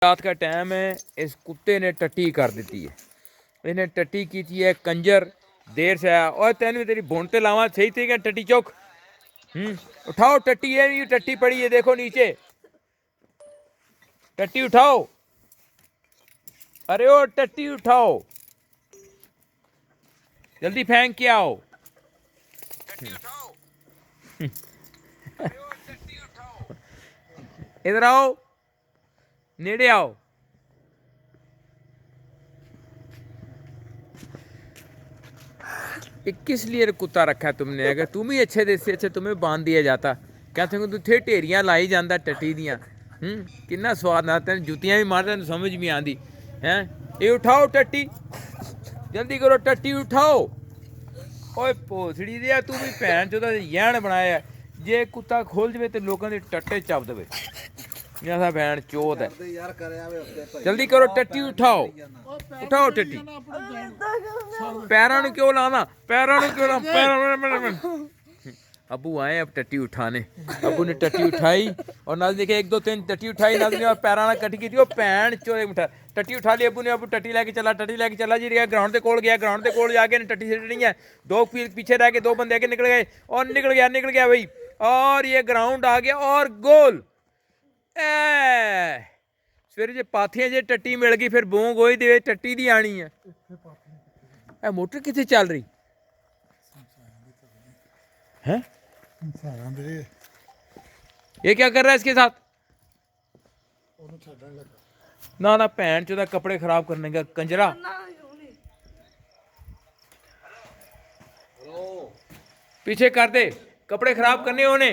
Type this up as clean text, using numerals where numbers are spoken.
रात का टाइम है, इस कुत्ते ने टट्टी कर दी है। इसने टट्टी की थी है, कंजर देर से आया। और तेन तेरी भूनते लावा सही तरीके टट्टी चौक। उठाओ टट्टी, है ये टट्टी पड़ी है, देखो नीचे टट्टी उठाओ। अरे ओ टट्टी उठाओ, जल्दी फेंक के आओ। इधर आओ, नेड़े आओ। किस लिए कुत्ता रखा है तुमने? अगर तुम ही अच्छे देसी अच्छे तुम्हें बांध दिया जाता। कहते तू थे ढेरियां लाई जाता टट्टी दियां। किन्ना स्वाद ना, तेन जुतियां भी मार, तेन समझ भी आती है। ये उठाओ टट्टी, जल्दी करो टट्टी उठाओ। ओए भोसड़ी दिया, तू भी भैन चोदा यैन बनाया। जे कुत्ता खोल जाए तो लोगों के टट्टे चप दे। जैसा भैन चोत है। जल्दी करो टट्टी उठाओ, उठाओ टट्टी। पैरों क्यों लाना, पैरों क्यों लाना, पैरों। अबू आए अब टट्टी उठाने। अबू ने टट्टी उठाई और नाल देखे 1 2 3 टट्टी उठाई नाल ने, और पैरों ने कट की थी। भैन चोरे उठा टट्टी उठा ली अबू ने। अबू टट्टी लेके चला, टट्टी लेके चला जी गया ग्राउंड के कोल गया। ग्राउंड के कोल जाके टट्टी सिटनी है। 2 पीछे रह के 2 बंदे आगे निकल गए और निकल गया भाई। और ये ग्राउंड आ गया और गोल। सवेरे जे पाथियां जे टट्टी मिल गई फिर बोंग होई दे टट्टी दी आनी है। मोटर कितने चल रही है? ये क्या कर रहा है इसके साथ? ना ना भैन चोदा कपड़े खराब करने का कंजरा। पीछे कर दे, कपड़े खराब करने होने।